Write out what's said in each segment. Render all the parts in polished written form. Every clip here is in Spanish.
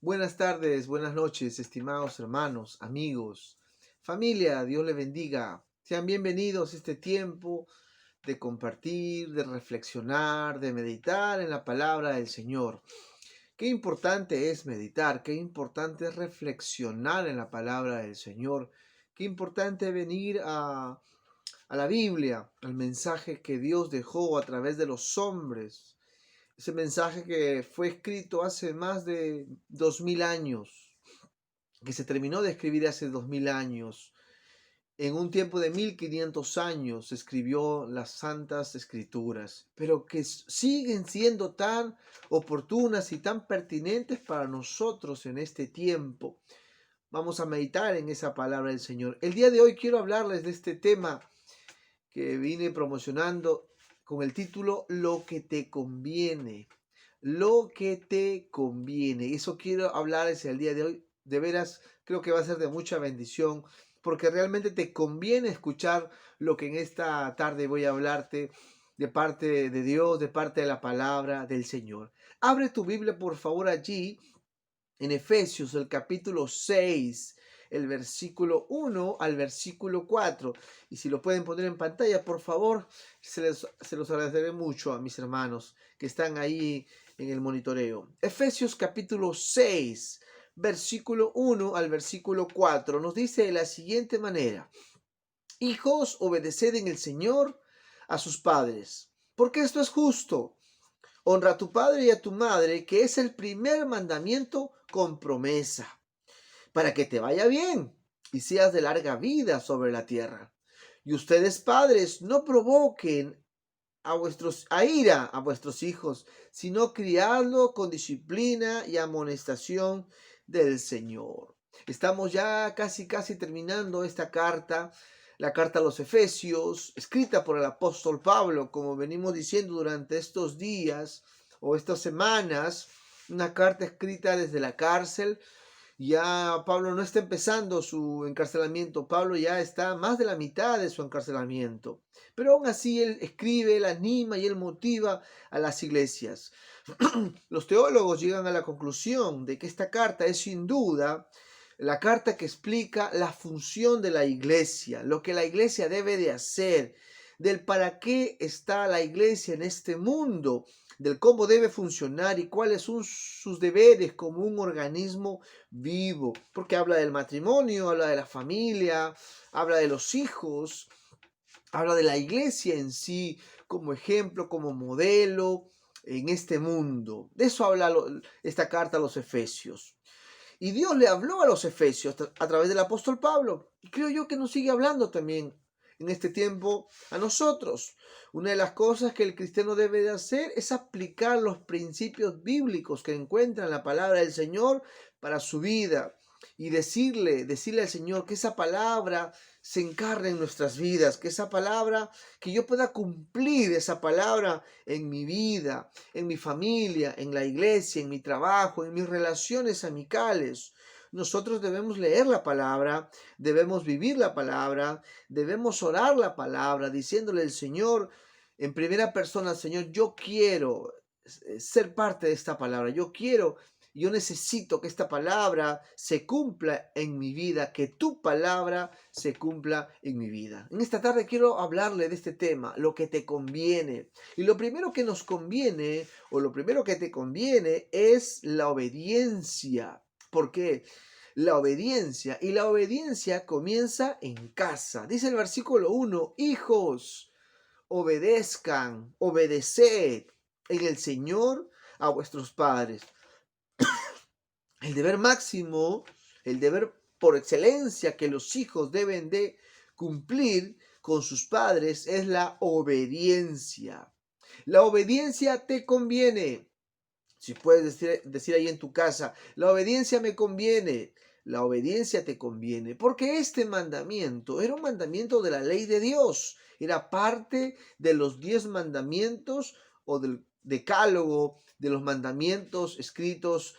Buenas tardes, buenas noches, estimados hermanos, amigos, familia, Dios les bendiga. Sean bienvenidos a este tiempo de compartir, de reflexionar, de meditar en la palabra del Señor. Qué importante es meditar, qué importante es reflexionar en la palabra del Señor, qué importante venir a la Biblia, al mensaje que Dios dejó a través de los hombres. Ese mensaje que fue escrito hace más de 2000 años, que se terminó de escribir hace 2000 años. En un tiempo de 1500 se escribió las Santas Escrituras, pero que siguen siendo tan oportunas y tan pertinentes para nosotros en este tiempo. Vamos a meditar en esa palabra del Señor. El día de hoy quiero hablarles de este tema que vine promocionando con el título Lo que te conviene. Lo que te conviene. Eso quiero hablarles el día de hoy. De veras, creo que va a ser de mucha bendición, porque realmente te conviene escuchar lo que en esta tarde voy a hablarte de parte de Dios, de parte de la palabra del Señor. Abre tu Biblia, por favor, allí en Efesios, el capítulo 6, el versículo 1 al versículo 4. Y si lo pueden poner en pantalla, por favor, se los agradeceré mucho a mis hermanos que están ahí en el monitoreo. Efesios capítulo 6, versículo 1 al versículo 4, nos dice de la siguiente manera: Hijos, obedeced en el Señor a sus padres, porque esto es justo. Honra a tu padre y a tu madre, que es el primer mandamiento con promesa, para que te vaya bien y seas de larga vida sobre la tierra. Y ustedes, padres, no provoquen a ira a vuestros hijos, sino criadlo con disciplina y amonestación del Señor. Estamos ya casi terminando esta carta, la carta a los Efesios, escrita por el apóstol Pablo, como venimos diciendo durante estos días o estas semanas, una carta escrita desde la cárcel. Ya Pablo no está empezando su encarcelamiento, Pablo ya está más de la mitad de su encarcelamiento. Pero aún así él escribe, él anima y él motiva a las iglesias. Los teólogos llegan a la conclusión de que esta carta es sin duda la carta que explica la función de la iglesia, lo que la iglesia debe de hacer, del para qué está la iglesia en este mundo, del cómo debe funcionar y cuáles son sus deberes como un organismo vivo, porque habla del matrimonio, habla de la familia, habla de los hijos, habla de la iglesia en sí como ejemplo, como modelo en este mundo. De eso habla esta carta a los Efesios. Y Dios le habló a los Efesios a través del apóstol Pablo. Y creo yo que nos sigue hablando también en este tiempo a nosotros. Una de las cosas que el cristiano debe de hacer es aplicar los principios bíblicos que encuentra en la palabra del Señor para su vida. Y decirle al Señor que esa palabra se encarne en nuestras vidas, que esa palabra, que yo pueda cumplir esa palabra en mi vida, en mi familia, en la iglesia, en mi trabajo, en mis relaciones amicales. Nosotros debemos leer la palabra, debemos vivir la palabra, debemos orar la palabra, diciéndole al Señor en primera persona: Señor, yo quiero ser parte de esta palabra, yo necesito que esta palabra se cumpla en mi vida, que tu palabra se cumpla en mi vida. En esta tarde quiero hablarle de este tema, lo que te conviene. Y lo primero que nos conviene, o lo primero que te conviene, es la obediencia. ¿Por qué? La obediencia. Y la obediencia comienza en casa. Dice el versículo 1: Hijos, obedezcan, obedeced en el Señor a vuestros padres. El deber máximo, el deber por excelencia que los hijos deben de cumplir con sus padres es la obediencia. La obediencia te conviene. Si puedes decir ahí en tu casa: la obediencia me conviene. La obediencia te conviene, porque este mandamiento era un mandamiento de la ley de Dios, era parte de los 10 mandamientos o del decálogo de los mandamientos escritos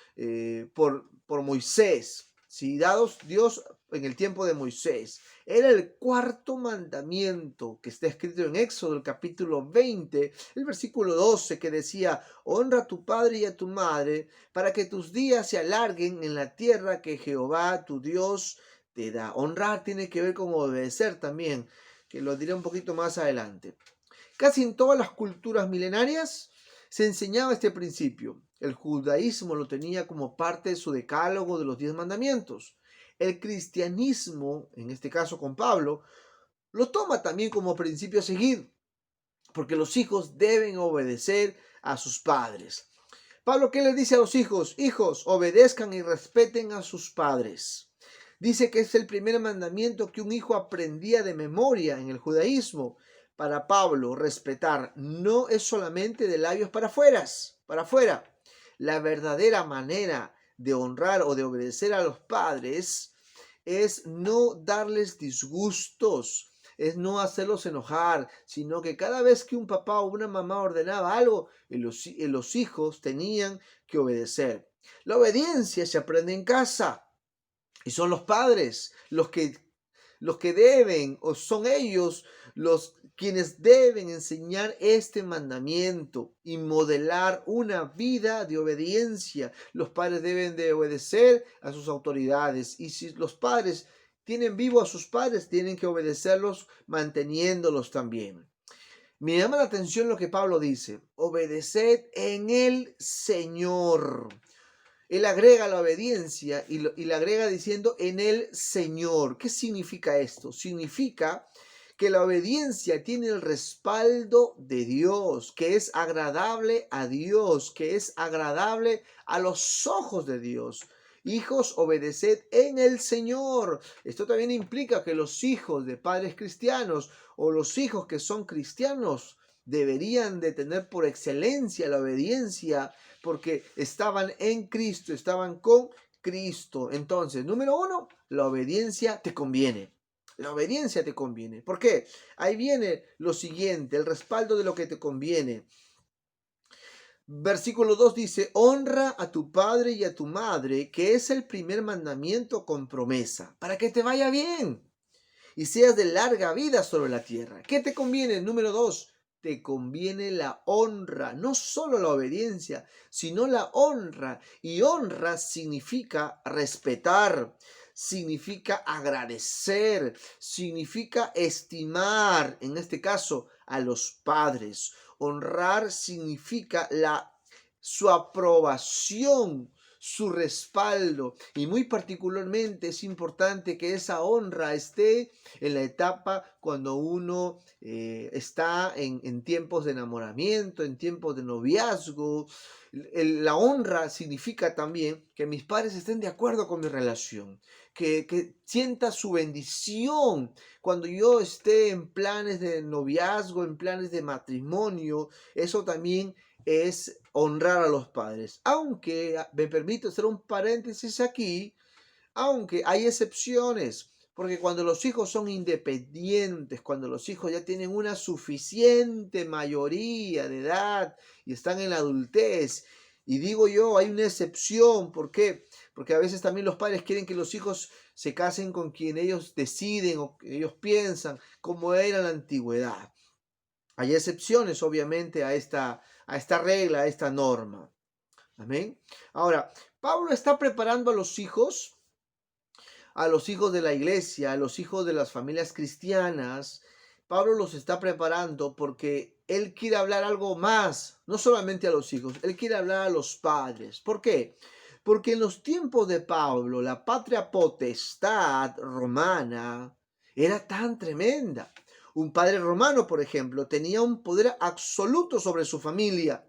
por Moisés, ¿sí? Dados Dios en el tiempo de Moisés. Era el cuarto mandamiento que está escrito en Éxodo, el capítulo 20, el versículo 12, que decía: honra a tu padre y a tu madre para que tus días se alarguen en la tierra que Jehová tu Dios te da. Honrar tiene que ver con obedecer también, que lo diré un poquito más adelante. Casi en todas las culturas milenarias se enseñaba este principio. El judaísmo lo tenía como parte de su decálogo de los 10 mandamientos. El cristianismo, en este caso con Pablo, lo toma también como principio a seguir, porque los hijos deben obedecer a sus padres. Pablo, ¿qué le dice a los hijos? Hijos, obedezcan y respeten a sus padres. Dice que es el primer mandamiento que un hijo aprendía de memoria en el judaísmo. Para Pablo, respetar no es solamente de labios para afuera. La verdadera manera de honrar o de obedecer a los padres es no darles disgustos, es no hacerlos enojar, sino que cada vez que un papá o una mamá ordenaba algo, los hijos tenían que obedecer. La obediencia se aprende en casa y son los padres los que deben, o son ellos los quienes deben enseñar este mandamiento y modelar una vida de obediencia. Los padres deben de obedecer a sus autoridades, y si los padres tienen vivo a sus padres, tienen que obedecerlos manteniéndolos también. Me llama la atención lo que Pablo dice: obedeced en el Señor. Él agrega la obediencia y le agrega diciendo en el Señor. ¿Qué significa esto? Significa que la obediencia tiene el respaldo de Dios, que es agradable a Dios, que es agradable a los ojos de Dios. Hijos, obedeced en el Señor. Esto también implica que los hijos de padres cristianos o los hijos que son cristianos deberían de tener por excelencia la obediencia, porque estaban en Cristo, estaban con Cristo. Entonces, número 1, la obediencia te conviene. La obediencia te conviene. ¿Por qué? Ahí viene lo siguiente, el respaldo de lo que te conviene. Versículo 2 dice: honra a tu padre y a tu madre, que es el primer mandamiento con promesa, para que te vaya bien y seas de larga vida sobre la tierra. ¿Qué te conviene? Número 2, te conviene la honra, no solo la obediencia, sino la honra. Y honra significa respetar, significa agradecer, significa estimar, en este caso, a los padres. Honrar significa su aprobación, su respaldo, y muy particularmente es importante que esa honra esté en la etapa cuando uno está en tiempos de enamoramiento, en tiempos de noviazgo. La honra significa también que mis padres estén de acuerdo con mi relación, que sienta su bendición cuando yo esté en planes de noviazgo, en planes de matrimonio. Eso también es honrar a los padres. Aunque me permito hacer un paréntesis aquí, aunque hay excepciones, porque cuando los hijos son independientes, cuando los hijos ya tienen una suficiente mayoría de edad y están en la adultez, y digo yo, hay una excepción. ¿Por qué? Porque a veces también los padres quieren que los hijos se casen con quien ellos deciden o que ellos piensan, como era en la antigüedad. Hay excepciones, obviamente, a esta regla, a esta norma. Amén. Ahora, Pablo está preparando a los hijos de la iglesia, a los hijos de las familias cristianas. Pablo los está preparando porque él quiere hablar algo más, no solamente a los hijos, él quiere hablar a los padres. ¿Por qué? Porque en los tiempos de Pablo, la patria potestad romana era tan tremenda. Un padre romano, por ejemplo, tenía un poder absoluto sobre su familia.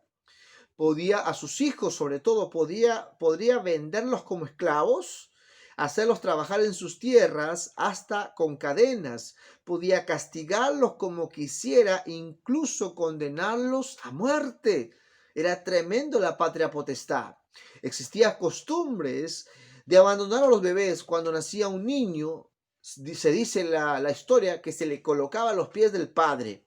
Podía, a sus hijos sobre todo, podría venderlos como esclavos, hacerlos trabajar en sus tierras hasta con cadenas. Podía castigarlos como quisiera, incluso condenarlos a muerte. Era tremendo la patria potestad. Existían costumbres de abandonar a los bebés cuando nacía un niño. Se dice la historia que se le colocaba a los pies del padre.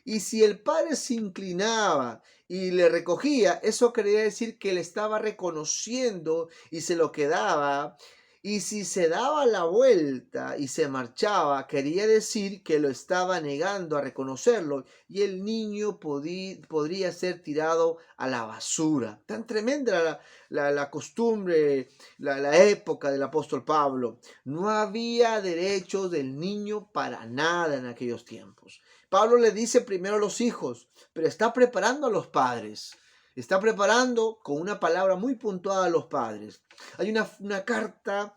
Y si el padre se inclinaba y le recogía, eso quería decir que le estaba reconociendo y se lo quedaba. Y si se daba la vuelta y se marchaba, quería decir que lo estaba negando a reconocerlo y el niño podría ser tirado a la basura. Tan tremenda la costumbre, la época del apóstol Pablo. No había derechos del niño para nada en aquellos tiempos. Pablo le dice primero a los hijos, pero está preparando a los padres. Está preparando con una palabra muy puntual a los padres. Hay una carta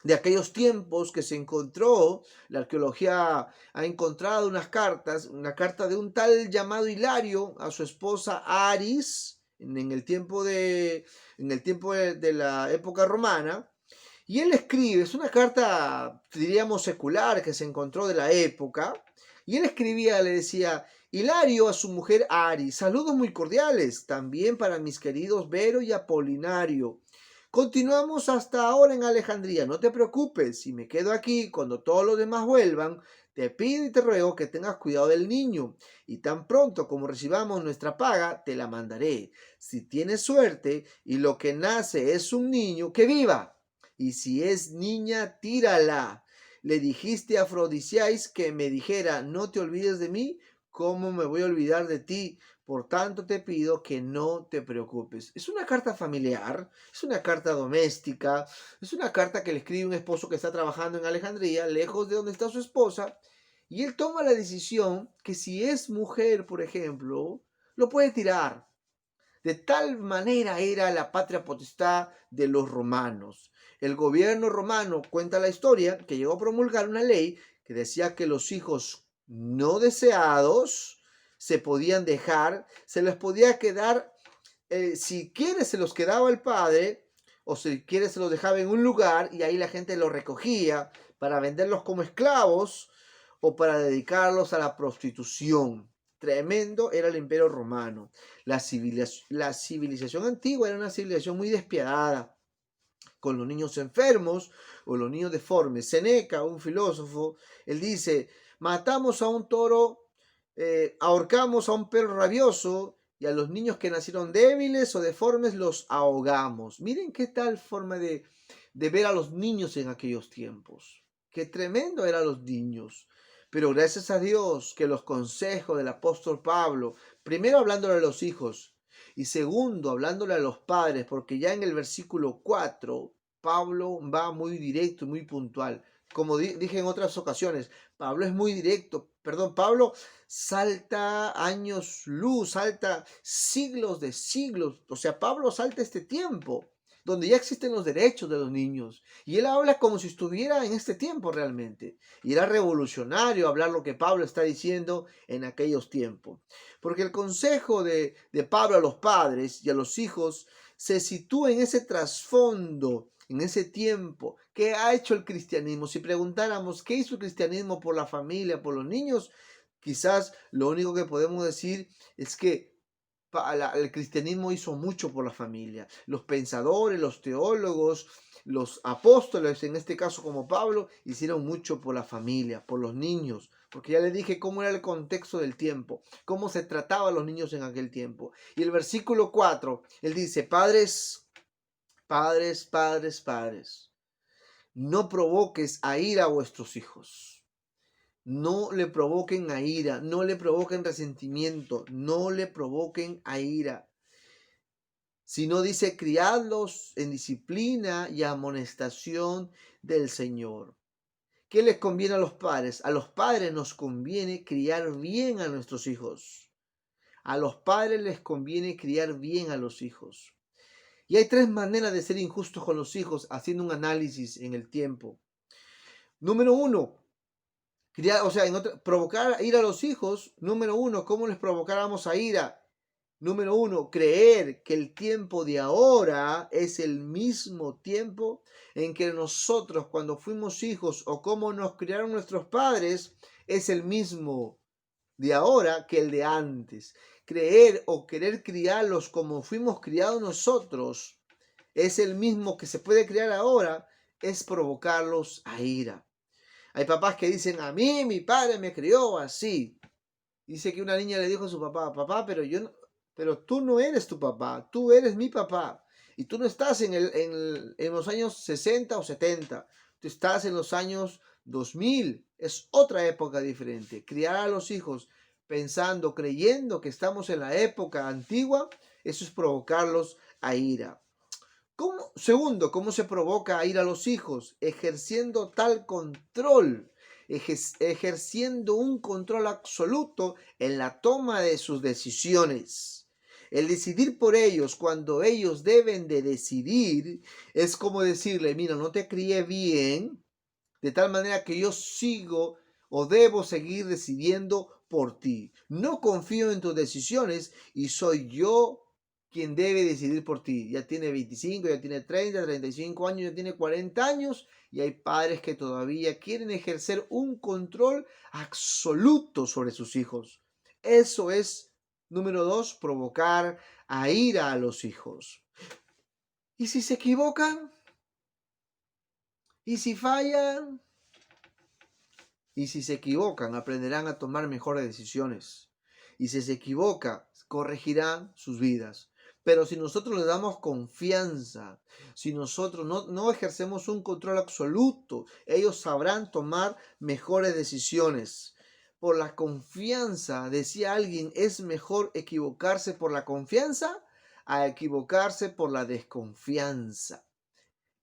de aquellos tiempos que se encontró, la arqueología ha encontrado unas cartas, una carta de un tal llamado Hilario a su esposa Aris en el tiempo de la época romana, y él escribe, es una carta, diríamos, secular que se encontró de la época, y él escribía, le decía, Hilario a su mujer Aris, saludos muy cordiales, también para mis queridos Vero y Apolinario. Continuamos hasta ahora en Alejandría, no te preocupes, si me quedo aquí cuando todos los demás vuelvan, te pido y te ruego que tengas cuidado del niño, y tan pronto como recibamos nuestra paga, te la mandaré. Si tienes suerte y lo que nace es un niño, que viva. Y si es niña, tírala. Le dijiste a Afrodisiais que me dijera, no te olvides de mí, ¿cómo me voy a olvidar de ti? Por tanto te pido que no te preocupes. Es una carta familiar, es una carta doméstica, es una carta que le escribe un esposo que está trabajando en Alejandría, lejos de donde está su esposa, y él toma la decisión que si es mujer, por ejemplo, lo puede tirar. De tal manera era la patria potestad de los romanos. El gobierno romano cuenta la historia que llegó a promulgar una ley que decía que los hijos no deseados se podían dejar, se les podía quedar, si quiere se los quedaba el padre, o si quiere se los dejaba en un lugar y ahí la gente los recogía para venderlos como esclavos o para dedicarlos a la prostitución. Tremendo era el imperio romano. La civilización antigua era una civilización muy despiadada, con los niños enfermos o los niños deformes. Seneca, un filósofo, él dice, matamos a un toro, ahorcamos a un perro rabioso y a los niños que nacieron débiles o deformes los ahogamos. Miren qué tal forma de ver a los niños en aquellos tiempos. Qué tremendo eran los niños. Pero gracias a Dios que los consejos del apóstol Pablo, primero hablándole a los hijos y segundo hablándole a los padres, porque ya en el versículo 4 Pablo va muy directo y muy puntual. Como dije en otras ocasiones, Pablo es muy directo. Perdón, Pablo salta años luz, salta siglos de siglos. O sea, Pablo salta este tiempo donde ya existen los derechos de los niños. Y él habla como si estuviera en este tiempo realmente. Y era revolucionario hablar lo que Pablo está diciendo en aquellos tiempos. Porque el consejo de Pablo a los padres y a los hijos se sitúa en ese trasfondo, en ese tiempo. ¿Qué ha hecho el cristianismo? Si preguntáramos qué hizo el cristianismo por la familia, por los niños, quizás lo único que podemos decir es que el cristianismo hizo mucho por la familia. Los pensadores, los teólogos, los apóstoles, en este caso como Pablo, hicieron mucho por la familia, por los niños, porque ya les dije cómo era el contexto del tiempo, cómo se trataba a los niños en aquel tiempo. Y el versículo 4, él dice, padres, padres, padres, padres, no provoques a ira a vuestros hijos. No le provoquen a ira, no le provoquen resentimiento, no le provoquen a ira. Sino dice, criadlos en disciplina y amonestación del Señor. ¿Qué les conviene a los padres? A los padres nos conviene criar bien a nuestros hijos. A los padres les conviene criar bien a los hijos. Y hay tres maneras de ser injustos con los hijos, haciendo un análisis en el tiempo. Número uno, provocar ira a los hijos. Número uno, ¿cómo les provocáramos a ira? Número uno, creer que el tiempo de ahora es el mismo tiempo en que nosotros cuando fuimos hijos o cómo nos criaron nuestros padres es el mismo de ahora que el de antes. Creer o querer criarlos como fuimos criados nosotros es el mismo que se puede criar ahora, es provocarlos a ira. Hay papás que dicen, a mí mi padre me crió así. Dice que una niña le dijo a su papá, papá, pero tú no eres tu papá, tú eres mi papá. Y tú no estás en los años 60 o 70, tú estás en los años 2000. Es otra época diferente. Criar a los hijos pensando, creyendo que estamos en la época antigua, eso es provocarlos a ira. Segundo, ¿cómo se provoca a ir a los hijos? Ejerciendo tal control, ejerciendo un control absoluto en la toma de sus decisiones. El decidir por ellos cuando ellos deben de decidir es como decirle, mira, no te crié bien, de tal manera que yo sigo o debo seguir decidiendo por ti. No confío en tus decisiones y soy yo quien debe decidir por ti. Ya tiene 25, ya tiene 30, 35 años, ya tiene 40 años y hay padres que todavía quieren ejercer un control absoluto sobre sus hijos. Eso es, número 2, provocar a ira a los hijos. ¿Y si se equivocan? ¿Y si fallan? Y si se equivocan, aprenderán a tomar mejores decisiones. Y si se equivoca, corregirán sus vidas. Pero si nosotros les damos confianza, si nosotros no ejercemos un control absoluto, ellos sabrán tomar mejores decisiones. Por la confianza, decía alguien, es mejor equivocarse por la confianza a equivocarse por la desconfianza.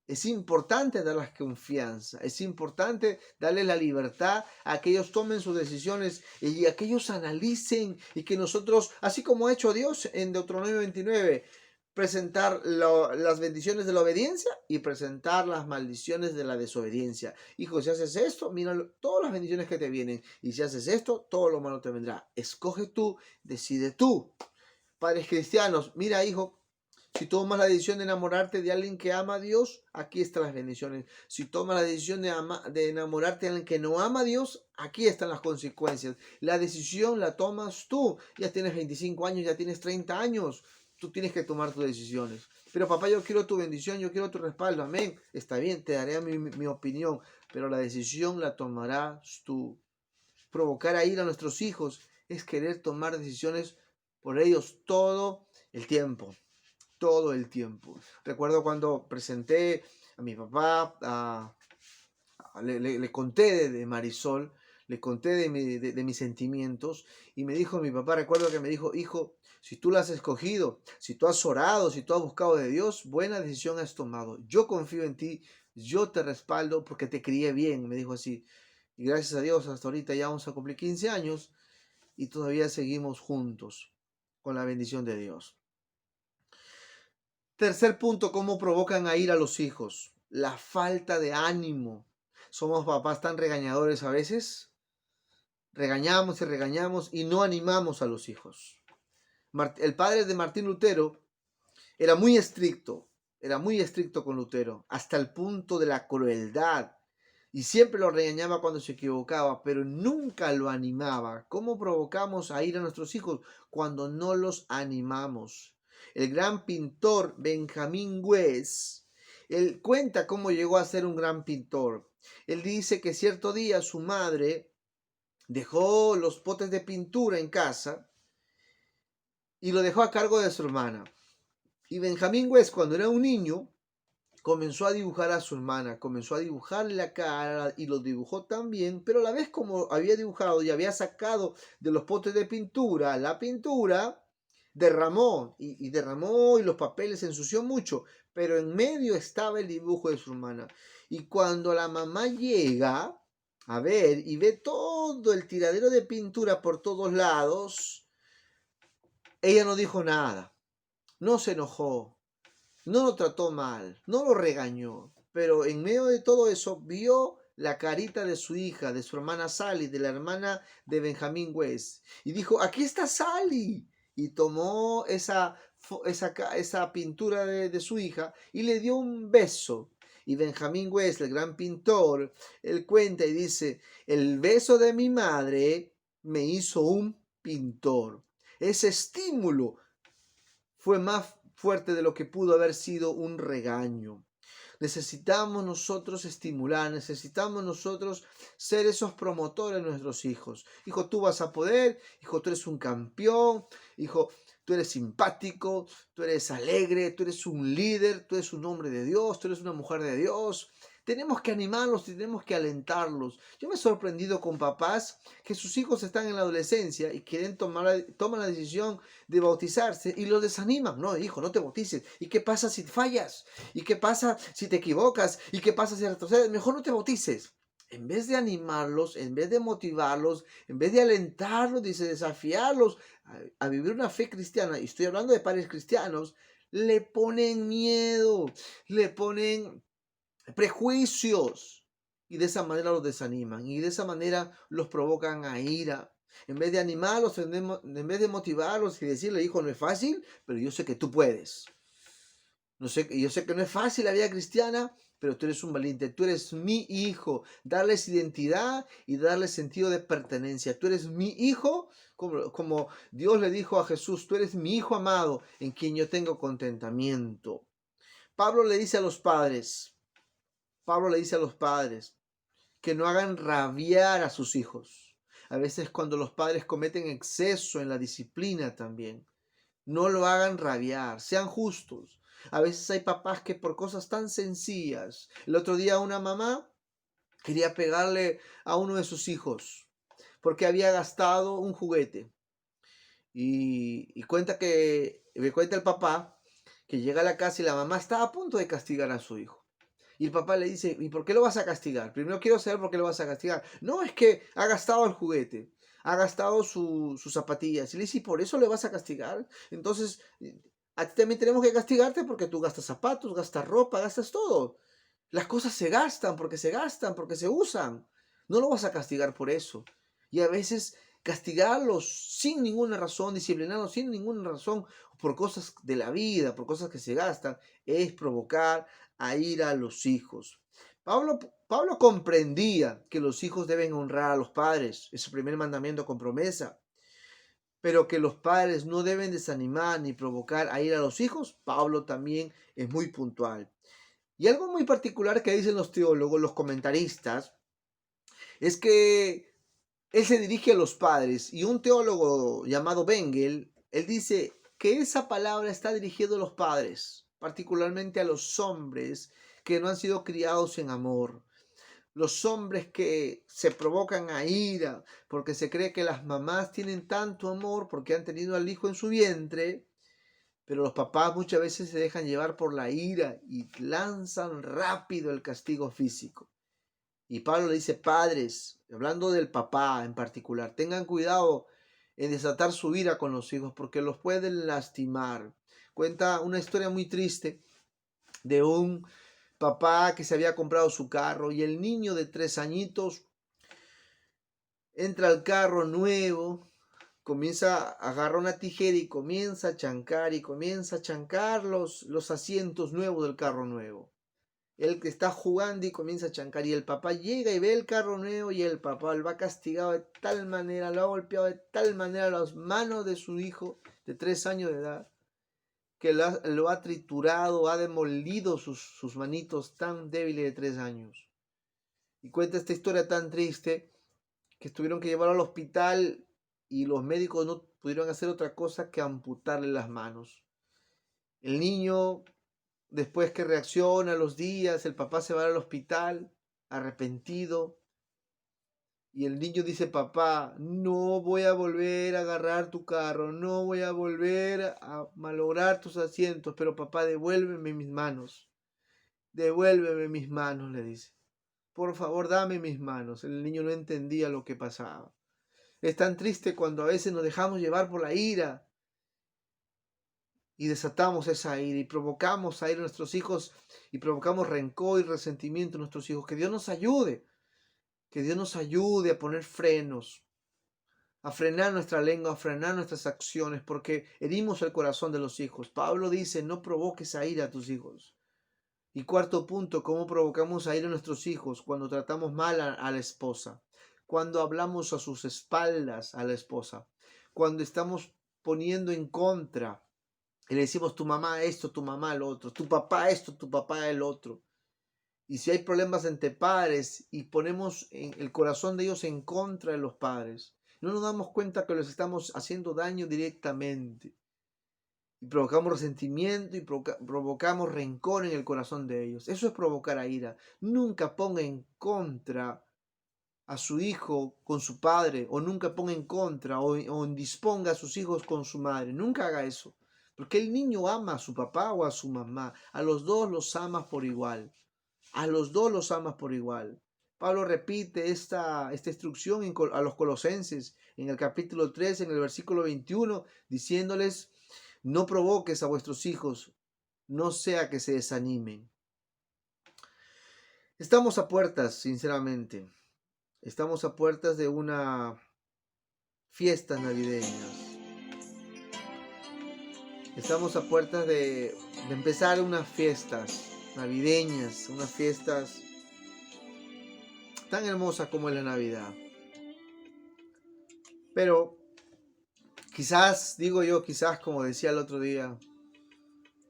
Es importante darles confianza, es importante darles la libertad a que ellos tomen sus decisiones y a que ellos analicen y que nosotros, así como ha hecho Dios en Deuteronomio 29, presentar las bendiciones de la obediencia y presentar las maldiciones de la desobediencia. Hijo, si haces esto, mira todas las bendiciones que te vienen, y si haces esto, todo lo malo te vendrá. Escoge tú, decide tú. Padres cristianos, mira, hijo, si tomas la decisión de enamorarte de alguien que ama a Dios, aquí están las bendiciones. Si tomas la decisión de enamorarte de alguien que no ama a Dios, aquí están las consecuencias. La decisión la tomas tú. Ya tienes 25 años, ya tienes 30 años. Tú tienes que tomar tus decisiones. Pero papá, yo quiero tu bendición, yo quiero tu respaldo. Amén. Está bien, te daré mi opinión. Pero la decisión la tomarás tú. Provocar a ir a nuestros hijos es querer tomar decisiones por ellos todo el tiempo. Todo el tiempo. Recuerdo cuando presenté a mi papá, le conté de Marisol, le conté de mis sentimientos y me dijo mi papá, recuerdo que me dijo, hijo, si tú la has escogido, si tú has orado, si tú has buscado de Dios, buena decisión has tomado. Yo confío en ti, yo te respaldo porque te crié bien, me dijo así. Y gracias a Dios, hasta ahorita ya vamos a cumplir 15 años y todavía seguimos juntos con la bendición de Dios. Tercer punto, ¿cómo provocan a ir a los hijos? La falta de ánimo. ¿Somos papás tan regañadores a veces? Regañamos y regañamos y no animamos a los hijos. El padre de Martín Lutero era muy estricto con Lutero, hasta el punto de la crueldad. Y siempre lo regañaba cuando se equivocaba, pero nunca lo animaba. ¿Cómo provocamos a ir a nuestros hijos cuando no los animamos? El gran pintor Benjamin Weiss, él cuenta cómo llegó a ser un gran pintor. Él dice que cierto día su madre dejó los potes de pintura en casa y lo dejó a cargo de su hermana. Y Benjamin Weiss, cuando era un niño, comenzó a dibujar a su hermana, comenzó a dibujarle la cara y lo dibujó tan bien, pero a la vez como había dibujado y había sacado de los potes de pintura la pintura, derramó y los papeles se ensució mucho, pero en medio estaba el dibujo de su hermana. Y cuando la mamá llega a ver y ve todo el tiradero de pintura por todos lados, ella no dijo nada, no se enojó, no lo trató mal, no lo regañó, pero en medio de todo eso vio la carita de su hija, de su hermana Sally, de la hermana de Benjamin Weiss, y dijo, aquí está Sally, y tomó esa pintura de su hija y le dio un beso. Y Benjamin Weiss, el gran pintor, él cuenta y dice, el beso de mi madre me hizo un pintor. Ese estímulo fue más fuerte de lo que pudo haber sido un regaño. Necesitamos nosotros estimular, necesitamos nosotros ser esos promotores de nuestros hijos. Hijo, tú vas a poder, hijo, tú eres un campeón, hijo, tú eres simpático, tú eres alegre, tú eres un líder, tú eres un hombre de Dios, tú eres una mujer de Dios. Tenemos que animarlos y tenemos que alentarlos. Yo me he sorprendido con papás que sus hijos están en la adolescencia y toman la decisión de bautizarse y los desaniman. No, hijo, no te bautices. ¿Y qué pasa si fallas? ¿Y qué pasa si te equivocas? ¿Y qué pasa si retrocedes? Mejor no te bautices. En vez de animarlos, en vez de motivarlos, en vez de alentarlos, dice desafiarlos a vivir una fe cristiana, y estoy hablando de padres cristianos, le ponen miedo, le ponen prejuicios y de esa manera los desaniman y de esa manera los provocan a ira. En vez de animarlos, en vez de motivarlos y decirle, hijo, no es fácil, pero yo sé que tú puedes. No sé, yo sé que no es fácil la vida cristiana, pero tú eres un valiente, tú eres mi hijo. Darles identidad y darles sentido de pertenencia. Tú eres mi hijo, como Dios le dijo a Jesús, tú eres mi hijo amado en quien yo tengo contentamiento. Pablo le dice a los padres, Pablo le dice a los padres que no hagan rabiar a sus hijos. A veces cuando los padres cometen exceso en la disciplina también, no lo hagan rabiar, sean justos. A veces hay papás que por cosas tan sencillas. El otro día una mamá quería pegarle a uno de sus hijos porque había gastado un juguete. Me cuenta el papá que llega a la casa y la mamá está a punto de castigar a su hijo. Y el papá le dice, ¿y por qué lo vas a castigar? Primero quiero saber por qué lo vas a castigar. No, es que ha gastado el juguete, ha gastado sus zapatillas. Y le dice, ¿y por eso le vas a castigar? Entonces, a ti también tenemos que castigarte porque tú gastas zapatos, gastas ropa, gastas todo. Las cosas se gastan, porque se usan. No lo vas a castigar por eso. Y a veces castigarlos sin ninguna razón, disciplinarlos sin ninguna razón, por cosas de la vida, por cosas que se gastan, es provocar a ir a los hijos. Pablo comprendía que los hijos deben honrar a los padres, es el primer mandamiento con promesa, pero que los padres no deben desanimar ni provocar a ir a los hijos. Pablo también es muy puntual. Y algo muy particular que dicen los teólogos, los comentaristas, es que él se dirige a los padres, y un teólogo llamado Bengel, él dice que esa palabra está dirigida a los padres, particularmente a los hombres que no han sido criados en amor, los hombres que se provocan a ira porque se cree que las mamás tienen tanto amor porque han tenido al hijo en su vientre, pero los papás muchas veces se dejan llevar por la ira y lanzan rápido el castigo físico. Y Pablo le dice, padres, hablando del papá en particular, tengan cuidado en desatar su ira con los hijos porque los pueden lastimar. Cuenta una historia muy triste de un papá que se había comprado su carro y el niño de 3 añitos entra al carro nuevo, comienza a agarrar una tijera y comienza a chancar los asientos nuevos del carro nuevo. El que está jugando y comienza a chancar y el papá llega y ve el carro nuevo y el papá lo ha castigado de tal manera, lo ha golpeado de tal manera las manos de su hijo de 3 años de edad que lo ha triturado, ha demolido sus manitos tan débiles de 3 años. Y cuenta esta historia tan triste que tuvieron que llevarlo al hospital y los médicos no pudieron hacer otra cosa que amputarle las manos. El niño, después que reacciona a los días, el papá se va al hospital arrepentido y el niño dice, papá, no voy a volver a agarrar tu carro, no voy a volver a malograr tus asientos, pero papá, devuélveme mis manos, le dice. Por favor, dame mis manos. El niño no entendía lo que pasaba. Es tan triste cuando a veces nos dejamos llevar por la ira y desatamos esa ira y provocamos a ir a nuestros hijos y provocamos rencor y resentimiento en nuestros hijos. Que Dios nos ayude, que Dios nos ayude a poner frenos, a frenar nuestra lengua, a frenar nuestras acciones, porque herimos el corazón de los hijos. Pablo dice, no provoques a ira a tus hijos. Y cuarto punto, cómo provocamos a ira a nuestros hijos cuando tratamos mal a la esposa, cuando hablamos a sus espaldas a la esposa, cuando estamos poniendo en contra y le decimos tu mamá esto, tu mamá lo otro, tu papá esto, tu papá el otro. Y si hay problemas entre padres y ponemos el corazón de ellos en contra de los padres, no nos damos cuenta que les estamos haciendo daño directamente. y provocamos resentimiento y provocamos rencor en el corazón de ellos. Eso es provocar a ira. Nunca ponga en contra a su hijo con su padre, o nunca ponga en contra o indisponga a sus hijos con su madre. Nunca haga eso. Porque el niño ama a su papá o a su mamá. A los dos los amas por igual. A los dos los amas por igual. Pablo repite esta instrucción a los colosenses en el capítulo 3, en el versículo 21, diciéndoles: no provoques a vuestros hijos, no sea que se desanimen. Estamos a puertas, sinceramente. Estamos a puertas de una fiestas navideñas. Estamos a puertas de empezar unas fiestas navideñas, unas fiestas tan hermosas como es la Navidad. Pero quizás, digo yo, quizás como decía el otro día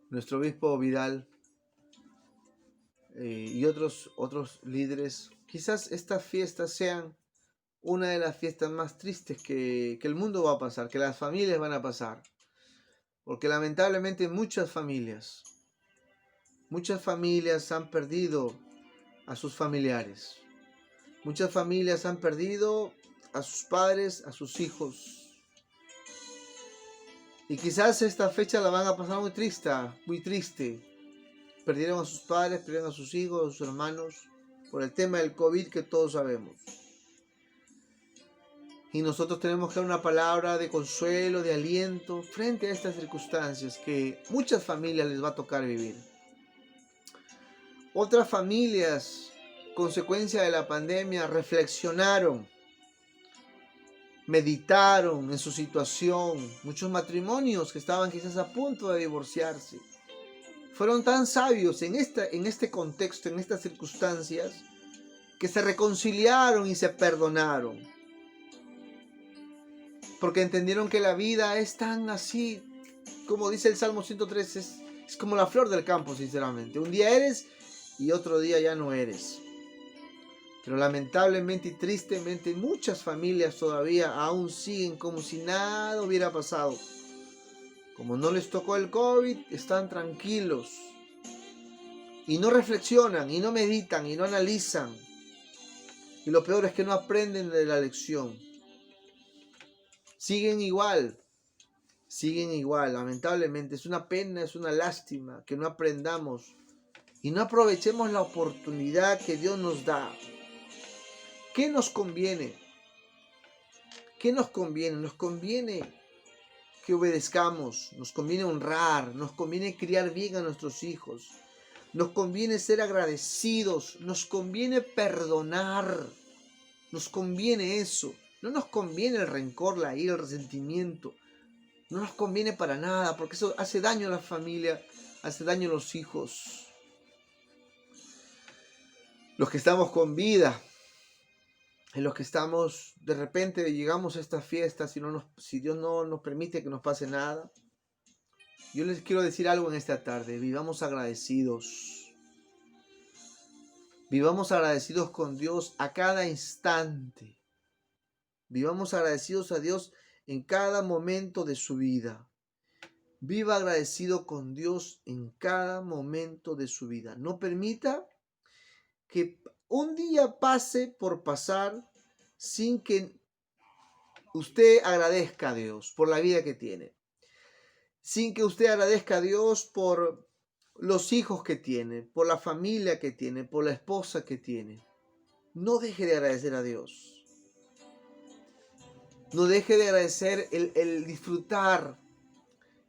nuestro obispo Vidal y otros líderes, quizás estas fiestas sean una de las fiestas más tristes que el mundo va a pasar, que las familias van a pasar. Porque lamentablemente muchas familias han perdido a sus familiares. Muchas familias han perdido a sus padres, a sus hijos. Y quizás esta fecha la van a pasar muy triste. Perdieron a sus padres, perdieron a sus hijos, a sus hermanos, por el tema del COVID que todos sabemos. Y nosotros tenemos que dar una palabra de consuelo, de aliento, frente a estas circunstancias que muchas familias les va a tocar vivir. Otras familias, consecuencia de la pandemia, reflexionaron, meditaron en su situación. Muchos matrimonios que estaban quizás a punto de divorciarse fueron tan sabios en este contexto, en estas circunstancias, que se reconciliaron y se perdonaron. Porque entendieron que la vida es tan así, como dice el Salmo 103, es como la flor del campo, sinceramente. Un día eres y otro día ya no eres. Pero lamentablemente y tristemente muchas familias todavía aún siguen como si nada hubiera pasado. Como no les tocó el COVID, están tranquilos. Y no reflexionan, y no meditan, y no analizan. Y lo peor es que no aprenden de la lección. Siguen igual, lamentablemente. Es una pena, es una lástima que no aprendamos y no aprovechemos la oportunidad que Dios nos da. ¿Qué nos conviene? ¿Qué nos conviene? Nos conviene que obedezcamos, nos conviene honrar, nos conviene criar bien a nuestros hijos, nos conviene ser agradecidos, nos conviene perdonar, nos conviene eso. No nos conviene el rencor, la ira, el resentimiento. No nos conviene para nada, porque eso hace daño a la familia, hace daño a los hijos. Los que estamos con vida, en los que estamos, de repente llegamos a estas fiestas, si Dios no nos permite que nos pase nada. Yo les quiero decir algo en esta tarde: vivamos agradecidos. Vivamos agradecidos con Dios a cada instante. Vivamos agradecidos a Dios en cada momento de su vida. Viva agradecido con Dios en cada momento de su vida. No permita que un día pase por pasar sin que usted agradezca a Dios por la vida que tiene. Sin que usted agradezca a Dios por los hijos que tiene, por la familia que tiene, por la esposa que tiene. No deje de agradecer a Dios. No deje de agradecer el disfrutar,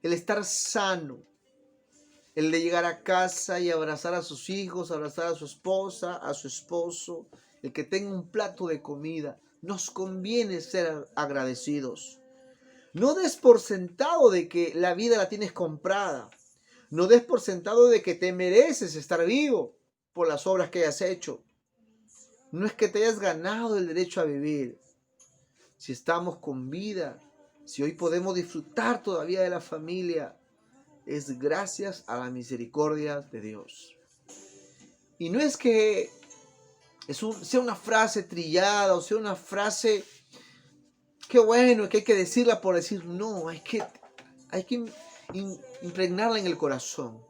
el estar sano, el de llegar a casa y abrazar a sus hijos, abrazar a su esposa, a su esposo, el que tenga un plato de comida. Nos conviene ser agradecidos. No des por sentado de que la vida la tienes comprada. No des por sentado de que te mereces estar vivo por las obras que hayas hecho. No es que te hayas ganado el derecho a vivir. Si estamos con vida, si hoy podemos disfrutar todavía de la familia, es gracias a la misericordia de Dios. Y no es que sea una frase trillada o sea una frase que bueno, que hay que decirla por decir. No, hay que impregnarla en el corazón.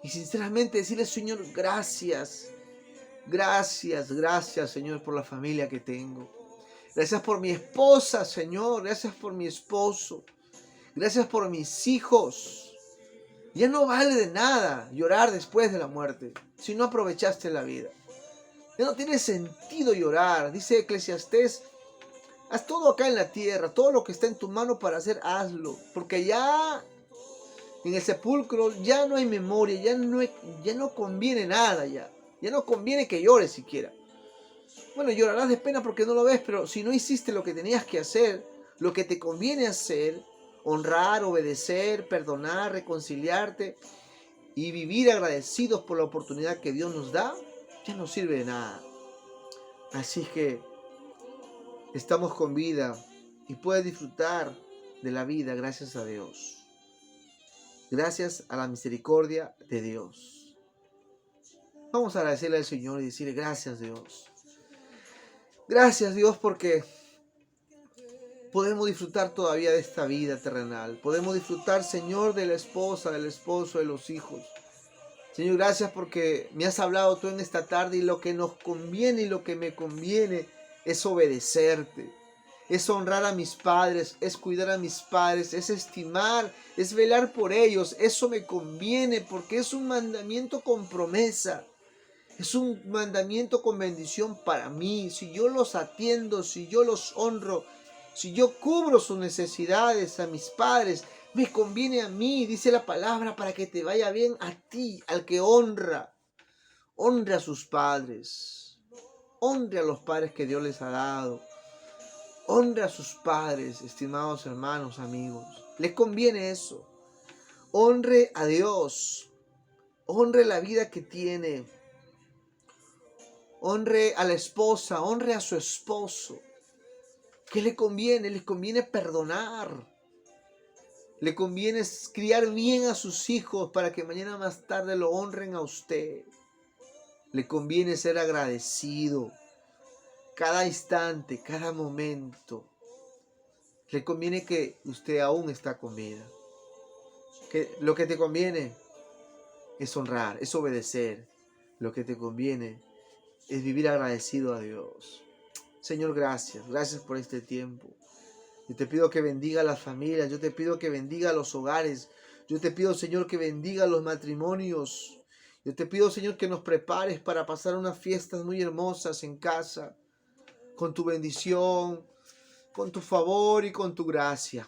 Y sinceramente decirle, Señor, gracias. Gracias, gracias, Señor, por la familia que tengo. Gracias por mi esposa, Señor. Gracias por mi esposo. Gracias por mis hijos. Ya no vale de nada llorar después de la muerte, si no aprovechaste la vida. Ya no tiene sentido llorar. Dice Eclesiastés, haz todo acá en la tierra, todo lo que está en tu mano para hacer, hazlo. Porque ya en el sepulcro ya no hay memoria, ya no conviene nada ya. Ya no conviene que llores siquiera. Bueno, llorarás de pena porque no lo ves, pero si no hiciste lo que tenías que hacer, lo que te conviene hacer, honrar, obedecer, perdonar, reconciliarte y vivir agradecidos por la oportunidad que Dios nos da, ya no sirve de nada. Así que estamos con vida y puedes disfrutar de la vida gracias a Dios. Gracias a la misericordia de Dios. Vamos a agradecerle al Señor y decirle gracias, Dios. Gracias, Dios, porque podemos disfrutar todavía de esta vida terrenal. Podemos disfrutar, Señor, de la esposa, del esposo, de los hijos. Señor, gracias porque me has hablado tú en esta tarde y lo que nos conviene y lo que me conviene es obedecerte. Es honrar a mis padres, es cuidar a mis padres, es estimar, es velar por ellos. Eso me conviene porque es un mandamiento con promesa. Es un mandamiento con bendición para mí. Si yo los atiendo, si yo los honro, si yo cubro sus necesidades a mis padres, me conviene a mí, dice la palabra, para que te vaya bien a ti, al que honra. Honre a sus padres. Honre a los padres que Dios les ha dado. Honre a sus padres, estimados hermanos, amigos. Les conviene eso. Honre a Dios. Honre la vida que tiene. Honre a la esposa, honre a su esposo. ¿Qué le conviene? Le conviene perdonar. Le conviene criar bien a sus hijos para que mañana más tarde lo honren a usted. Le conviene ser agradecido. Cada instante, cada momento. Le conviene que usted aún está con vida. Que lo que te conviene es honrar, es obedecer. Lo que te conviene es vivir agradecido a Dios. Señor, gracias. Gracias por este tiempo. Yo te pido que bendiga a las familias. Yo te pido que bendiga a los hogares. Yo te pido, Señor, que bendiga a los matrimonios. Yo te pido, Señor, que nos prepares para pasar unas fiestas muy hermosas en casa. Con tu bendición, con tu favor y con tu gracia.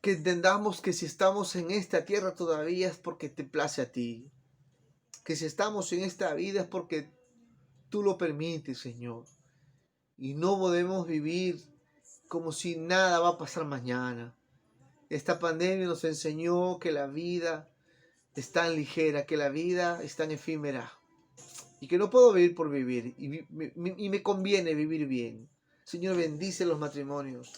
Que entendamos que si estamos en esta tierra todavía es porque te place a ti. Que si estamos en esta vida es porque tú lo permites, Señor. Y no podemos vivir como si nada va a pasar mañana. Esta pandemia nos enseñó que la vida es tan ligera, que la vida es tan efímera. Y que no puedo vivir por vivir. Y me conviene vivir bien. Señor, bendice los matrimonios.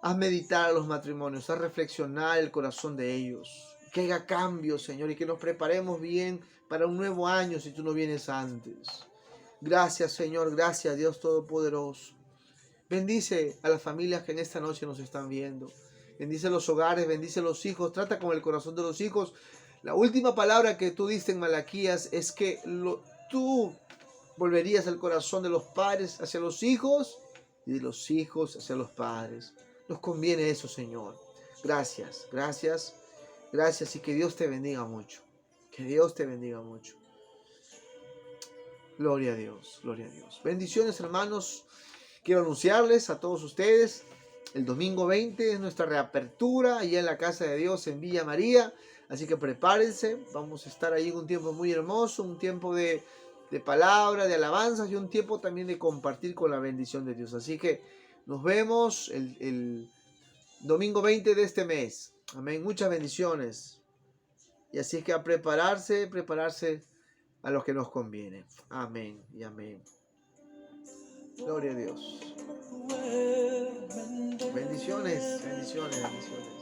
Haz meditar a los matrimonios. Haz reflexionar el corazón de ellos. Que haya cambios, Señor. Y que nos preparemos bien para un nuevo año si tú no vienes antes. Gracias, Señor. Gracias, Dios Todopoderoso. Bendice a las familias que en esta noche nos están viendo. Bendice los hogares, bendice los hijos. Trata con el corazón de los hijos. La última palabra que tú diste en Malaquías es que tú volverías el corazón de los padres hacia los hijos y de los hijos hacia los padres. Nos conviene eso, Señor. Gracias, gracias, gracias y que Dios te bendiga mucho. Que Dios te bendiga mucho. Gloria a Dios, gloria a Dios. Bendiciones, hermanos. Quiero anunciarles a todos ustedes, el domingo 20 es nuestra reapertura allá en la Casa de Dios en Villa María. Así que prepárense, vamos a estar ahí un tiempo muy hermoso, un tiempo de palabra, de alabanzas y un tiempo también de compartir con la bendición de Dios. Así que nos vemos el domingo 20 de este mes. Amén, muchas bendiciones. Y así es que a prepararse a lo que nos conviene. Amén y amén. Gloria a Dios. Bendiciones, bendiciones, bendiciones.